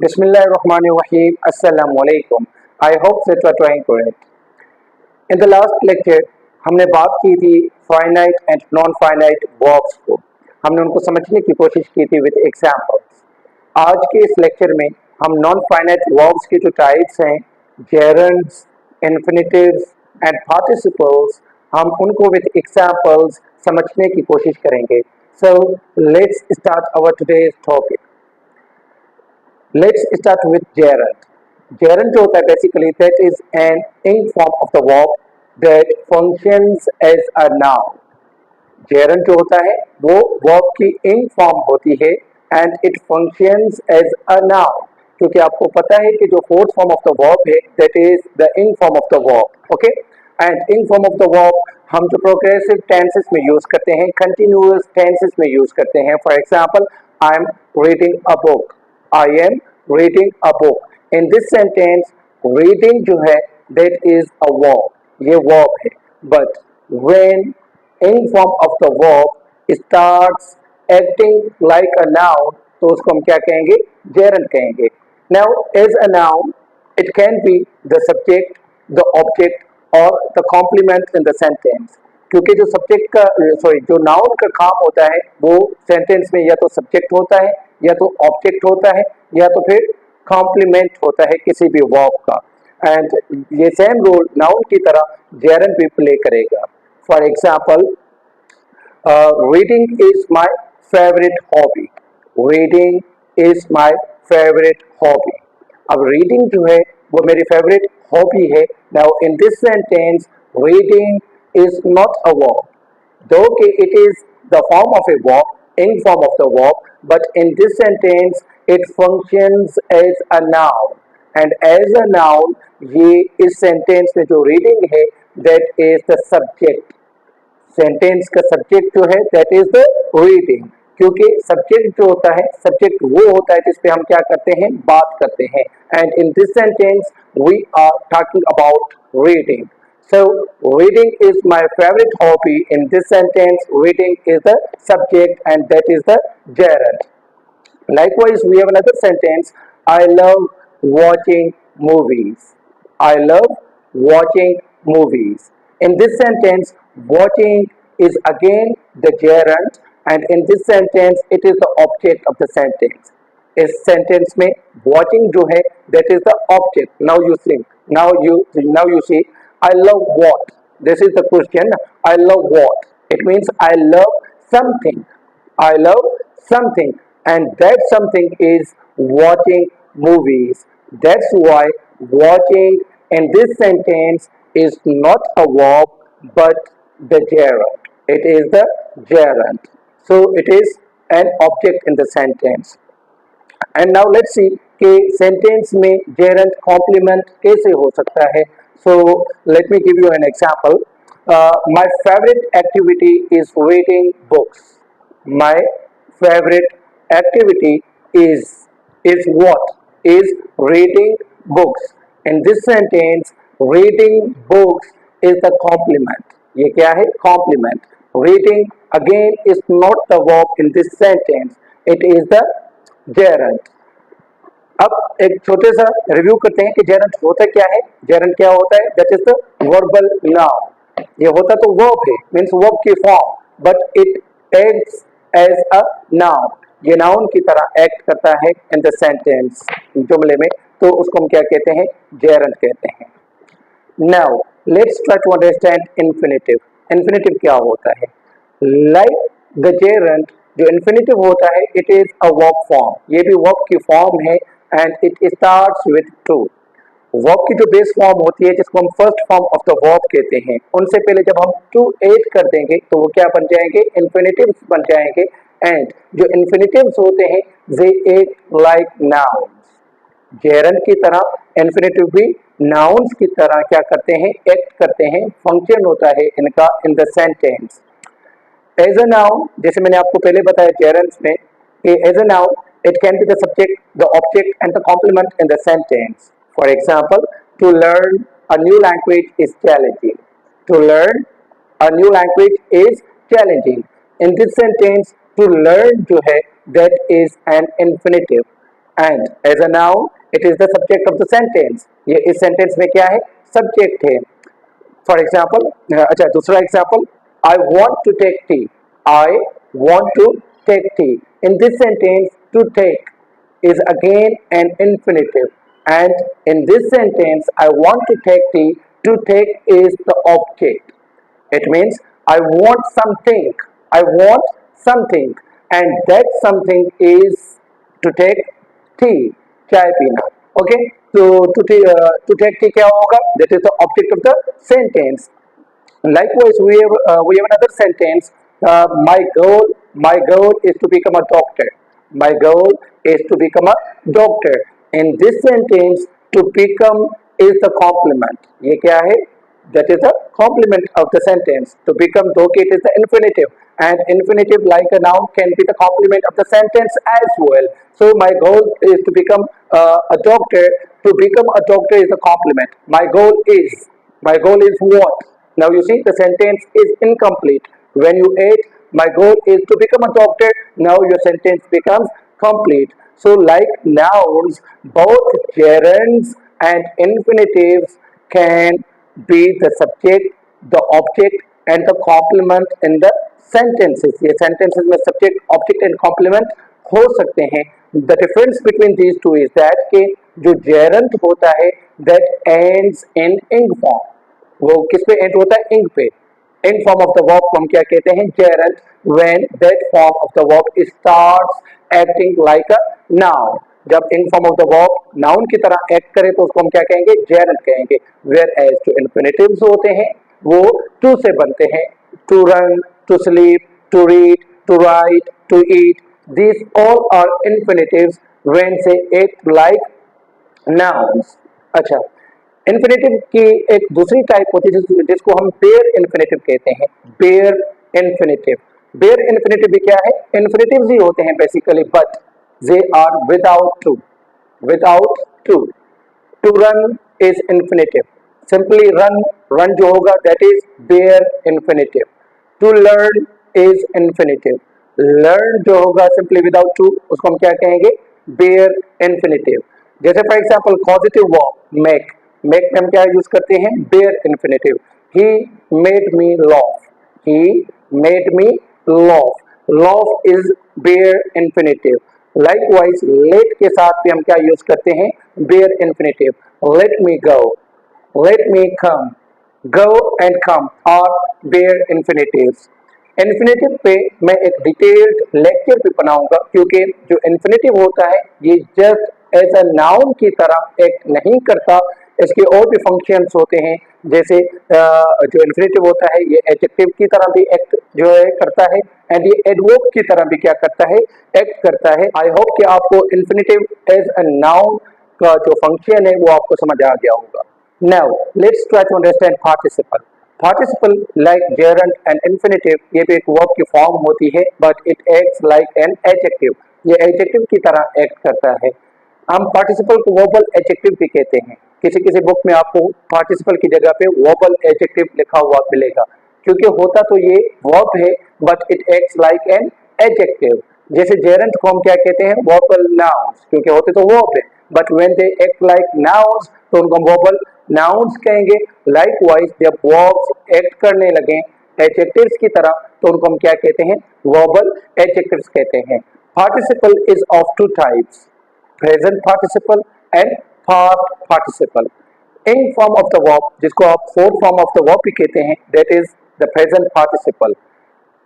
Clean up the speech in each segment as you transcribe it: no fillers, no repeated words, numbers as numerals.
Bismillahirrahmanirrahim. Assalamu alaikum. I hope that you are trying for it. In the last lecture हमने बात की थी finite and non finite verbs को. हमने उनको समझने की कोशिश की थी विद एग्जांपल्स. आज के इस लेक्चर में हम नॉन फाइनाइट वर्ब्स के जो टाइप्स हैं, जेरंड्स, इन्फिनिटिव्स एंड पार्टिसिपल्स, हम उनको विद एग्जांपल्स समझने की कोशिश करेंगे. So let's start our today's topic. Let's start with gerund. Gerund जो होता है basically that is an ing form of the verb that functions as a noun. Gerund जो होता है वो verb की ing form होती है and it functions as a noun. क्योंकि आपको पता है कि जो fourth form of the verb है that is the ing form of the verb. Okay? And ing form of the verb हम जो progressive tenses में use करते हैं, continuous tenses में use करते हैं. For example, I am reading a book. I am reading a book. In this sentence, reading जो है that is a verb. ये verb है. But when ing form of the verb starts acting like a noun, तो उसको हम क्या कहेंगे? Gerund कहेंगे. Now, as a noun, it can be the subject, the object, or the complement in the sentence. क्योंकि जो subject का जो नाउन का काम होता है वो सेंटेंस में या तो सब्जेक्ट होता है या तो ऑब्जेक्ट होता है या तो फिर कॉम्प्लीमेंट होता है किसी भी वर्ब का. एंड ये सेम रोल नाउन की तरह जेरंड भी प्ले करेगा. For example, reading is my favourite hobby. Reading is my favourite hobby. अब रीडिंग जो है वो मेरी फेवरेट हॉबी है. Now in this sentence reading is not a verb, though it is the form of a verb, in form of the verb, but in this sentence it functions as a noun, and as a noun ये इस sentence में जो reading है that is the subject. sentence का subject जो है that is the reading. क्योंकि subject जो होता है, subject वो होता है जिस पे हम क्या करते हैं, बात करते हैं. And in this sentence we are talking about reading. So, reading is my favorite hobby. In this sentence, reading is the subject and that is the gerund. Likewise, we have another sentence. I love watching movies. I love watching movies. In this sentence, watching is again the gerund and in this sentence, it is the object of the sentence. इस sentence में watching जो है that is the object. Now you think. Now you see. I love what? This is the question. I love what? It means I love something. I love something. And that something is watching movies. That's why watching in this sentence is not a verb but the gerund. It is the gerund. So it is an object in the sentence. And now let's see कि sentence में gerund complement कैसे हो सकता है. So let me give you an example. My favorite activity is reading books. My favorite activity is what? Is reading books. In this sentence, reading books is the complement. ये क्या है? Complement. Reading again is not the verb in this sentence. It is the gerund. अब एक छोटे सा review करते हैं कि जेरंड होता क्या है. जेरंड क्या होता है? That is the verbal noun. ये होता तो वर्ब है, मींस वर्ब की form, but it acts as a noun. ये नाउन की तरह एक्ट करता है इन द सेंटेंस, जुमले में, तो उसको हम क्या कहते हैं? जेरंड कहते हैं. Now let's try to understand infinitive. Infinitive क्या होता है? लाइक द जेरंड, जो इन्फिनिटिव होता है it is a verb form. ये भी वर्ब की फॉर्म है and it starts with to. Verb की जो बेस फॉर्म होती है जिसको हम first form of the verb कहते हैं, उनसे पहले जब हम टू ऐड कर देंगे तो वो क्या बन जाएंगे? इन्फिनिटिव्स बन जाएंगे. एंड जो इन्फिनिटिव्स होते हैं they act like nouns. Gerund की तरह इन्फिनिटिव भी नाउन्स की तरह क्या करते हैं? एक्ट करते हैं. फंक्शन होता है इनका in the sentence. As a noun, जैसे मैंने आपको पहले बताया जेरंड्स में कि as a noun it can be the subject, the object and the complement in the sentence. For example, to learn a new language is challenging. To learn a new language is challenging. In this sentence, to learn जो है that is an infinitive. and as a noun it is the subject of the sentence. ये इस sentence में क्या है? Subject है. For example, अच्छा दूसरा example, I want to take tea. I want to take tea. In this sentence, to take is again an infinitive, and in this sentence, I want to take tea. To take is the object. It means I want something. I want something, and that something is to take tea. चाय पीना. Okay. So to take tea क्या होगा? That is the object of the sentence. Likewise, we have another sentence. My goal is to become a doctor. My goal is to become a doctor. In this sentence, to become is the complement. ये क्या है? That is the complement of the sentence. To become, though it is the infinitive, and infinitive like a noun can be the complement of the sentence as well. So my goal is to become a doctor. To become a doctor is a complement. My goal is. My goal is what? Now you see the sentence is incomplete. When you add my goal is to become a doctor, now your sentence becomes complete. So like nouns, both gerunds and infinitives can be the subject, the object and the complement in the sentences. ये sentences में subject, object and complement हो सकते हैं. The difference between these two is that कि जो gerund होता है that ends in ing form. वो किस पे एंड होता है? इंग पे. इंग फॉर्म ऑफ द वर्ब को हम क्या कहते हैं? Gerund. When that form of the verb starts acting like a noun. जब ing form of the verb noun की तरह एक्ट करे तो उसको हम क्या कहेंगे? जेरंट कहेंगे. वेयर एज जो इन्फिनेटिव्स होते हैं वो टू से बनते हैं. To run, to sleep, to read, to write, to eat. This all are infinitives when they act like nouns. अच्छा, इन्फिनेटिव की एक दूसरी टाइप होती है जिसको हम बेयर इन्फिनेटिव कहते हैं. Bare infinitive. बेयर इन्फिनेटिव भी क्या है? इन्फिनेटिव्स ही होते हैं basically, but they are without to. Without to. To run is infinitive. Simply run, run जो होगा that is bare infinitive. To learn is infinitive. Learn जो होगा सिंपली विदाउट टू, उसको हम क्या कहेंगे? Bare infinitive. जैसे for example positive verb make. Make में हम क्या यूज करते हैं? Bare infinitive. He made me laugh. He made me laugh. Laugh is bare infinitive. Likewise late के साथ भी हम क्या यूज करते हैं? Bare infinitive. Let me go, let me come. Go and come are bare infinitives. Infinitive पे मैं एक डिटेल्ड लेक्चर भी बनाऊंगा, क्योंकि जो इन्फिनेटिव होता है ये जस्ट एज अ नाउन की तरह एक्ट नहीं करता. इसके और भी फंक्शंस होते हैं. जैसे जो इन्फिनेटिव होता है ये एडजेक्टिव की तरह भी एक्ट जो है करता है, एंड ये एडवर्ब की तरह भी क्या करता है? एक्ट करता है. आई होप कि आपको इन्फिनेटिव एज अ नाउन का जो फंक्शन है वो आपको समझ आ गया होगा. Now let's try to understand participle. Participle like gerund and infinitive ये भी एक वर्ब की फॉर्म होती है, but it acts like an adjective. ये एडजेक्टिव की तरह एक्ट करता है. हम पार्टिसिपल को वर्बल एडजेक्टिव भी कहते हैं. किसी किसी बुक में आपको पार्टिसिपल की जगह पे वर्बल एडजेक्टिव लिखा हुआ मिलेगा, क्योंकि होता तो ये वर्ब है but it acts like an adjective. जैसे जेरंट को हम क्या कहते हैं? वर्बल नाउन्स, क्योंकि होते तो वर्ब है, but when they act like nouns तो उनको हम वर्बल नाउन्स कहेंगे. लाइकवाइज जब वर्ब्स एक्ट करने लगे एडजेक्टिव्स की तरह तो उनको हम क्या कहते हैं? वर्बल एडजेक्टिव्स कहते हैं. Participle is of two types, present participle and past participle. In form of the verb, जिसको आप fourth form of the verb भी कहते हैं, that is the present participle.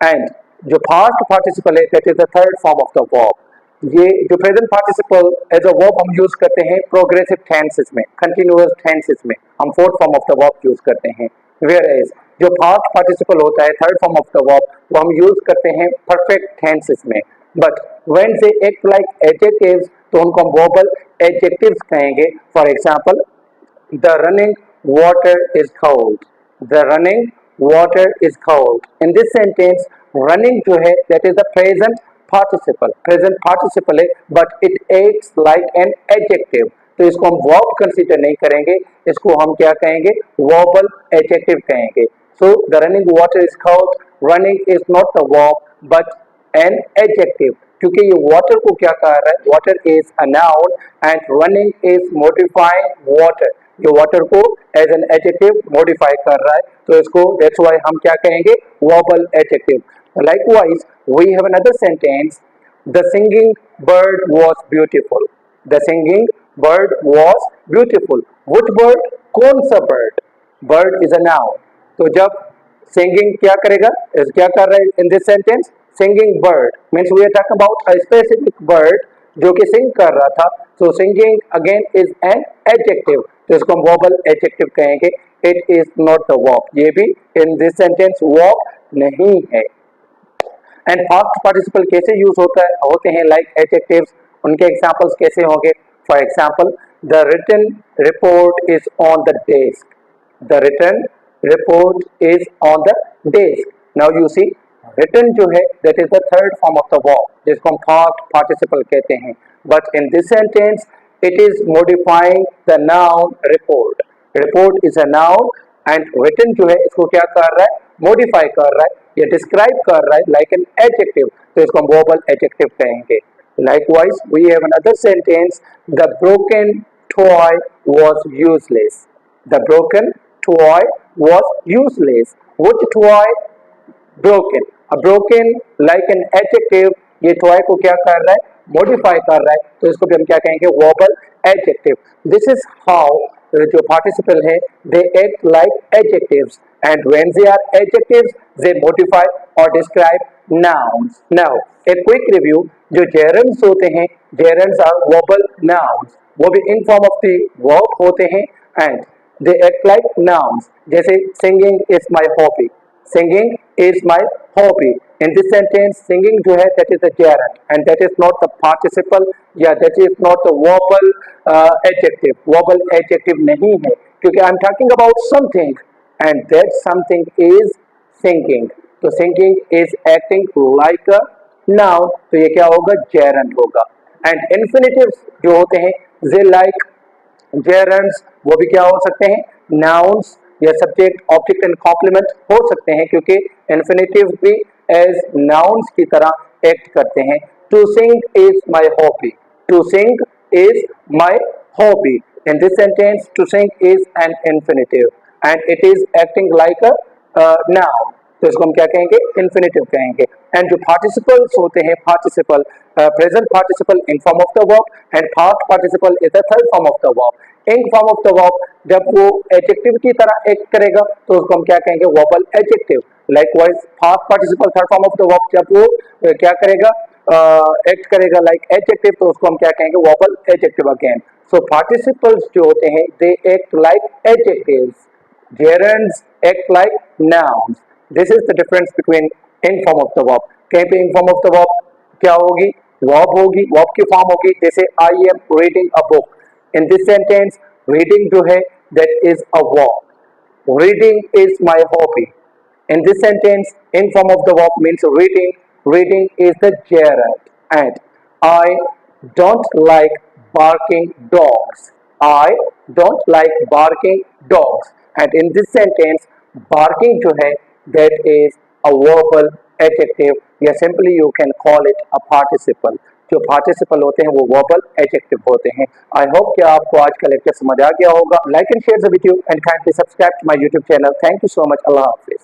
And जो पास्ट पार्टिसिपल है that is the third form of the verb. ये जो present participle as a verb हम यूज करते हैं प्रोग्रेसिव टेंसेस में, कंटिन्यूअस टेंसेस में हम fourth form of the verb use करते हैं. वेयर एज जो पास्ट पार्टिसिपल होता है third form of the verb वो हम यूज करते हैं परफेक्ट टेंसेस में. But when they act like adjectives तो उनको हम वर्बल एडजेक्टिव्स कहेंगे. For example the running water is cold. The running water is cold. In this sentence running जो है that is the present participle. Present participle है but it acts like an adjective, तो इसको हम verb consider नहीं करेंगे, इसको हम क्या कहेंगे? वर्बल एडजेक्टिव कहेंगे. So the running water is cold. Running is not the verb but an adjective, क्योंकि ये वाटर को क्या कर रहा है, water is a noun and running is modifying water, ये वाटर को एज एन एडजेक्टिव मॉडिफाई कर रहा है, तो इसको दैट्स व्हाई हम क्या कहेंगे, verbal adjective. Likewise we have another sentence, the singing bird was beautiful, the singing bird was beautiful. Which bird, कौन सा bird, bird is a noun, तो जब सिंगिंग क्या करेगा, इस क्या कर रहा है in this sentence, singing bird means we are talking about a specific bird जो कि सिंग कर रहा था, so singing again is an adjective, तो इसको हम वर्बल एडजेक्टिव कहेंगे। It is not the verb, ये भी इन दिस सेंटेंस वर्ब नहीं है। एंड पास्ट पार्टिसिपल कैसे यूज होते हैं लाइक एडजेक्टिव्स, उनके एग्जांपल्स कैसे होंगे, for example the written report is on the desk, the written report is on the desk. Now you see written जो है that is the third form of the verb जिसको हम past participle कहते हैं, but in this sentence it is modifying the noun report, report is a noun and written जो है इसको क्या कर रहा है, मॉडिफाई कर रहा है, ये डिस्क्राइब कर रहा है लाइक एन एडजेक्टिव, तो इसको हम वर्बल एडजेक्टिव कहेंगे। Likewise, we have another sentence, the broken toy was useless, the broken toy was useless। Which toy, broken, a broken like an adjective, ये toy को क्या कर रहा है, modify कर रहा है, तो इसको भी हम क्या कहेंगे, verbal adjective। This is how जो participle है they act like adjectives and when they are adjectives they modify or describe nouns। Now a quick review, जो gerunds होते हैं, gerunds are verbal nouns, वो भी in form of the verb होते हैं and they act like nouns। जैसे singing is my hobby, singing is my hobby, in this sentence singing जो है that is the gerund and that is not the participle या that is not the verbal adjective, verbal adjective नहीं है क्योंकि I am talking about something and that something is singing, तो singing is acting like a noun, तो ये क्या होगा, gerund होगा। and infinitives जो होते हैं they like gerunds, वो भी क्या हो सकते हैं, nouns या सब्जेक्ट ऑब्जेक्ट एंड कॉम्प्लीमेंट हो सकते हैं क्योंकि इन्फिनेटिव भी एज नाउन्स की तरह एक्ट करते हैं। To sing is my hobby, to sing is my hobby, in this sentence to sing is an infinitive and it is acting like a noun, तो इसको हम क्या कहेंगे, इन्फिनेटिव कहेंगे। एंड जो पार्टिसिपल्स होते हैं, participle present participle in form of the verb and past participle is the third form of the verb. In form of the verb जब वो एडजेक्टिव की तरह एक्ट करेगा तो उसको हम क्या कहेंगे, verbal adjective. Likewise past participle third form of the verb जब वो क्या करेगा, एक्ट करेगा लाइक एडजेक्टिव, तो उसको हम क्या कहेंगे, वर्बल एडजेक्टिव अगेन। सो पार्टिसिपल्स जो होते हैं दे act like adjectives, gerunds act like nouns। This is the difference between in form of the verb। कहीं पे in form of the verb क्या होगी, verb होगी, verb की form होगी, जैसे I am reading a book। In this sentence reading जो है that is a verb, reading is my hobby। In this sentence in form of the verb means reading, reading is the gerund and I don't like barking dogs, I don't like barking dogs and in this sentence barking जो है that is a verbal adjective या simply you can call it a participle। जो participle होते हैं वो verbal adjective होते हैं। I hope कि आपको आज का लेक्चर समझ आ गया होगा। Like and share the video and kindly subscribe to my YouTube channel. Thank you so much. अल्लाह हाफिज।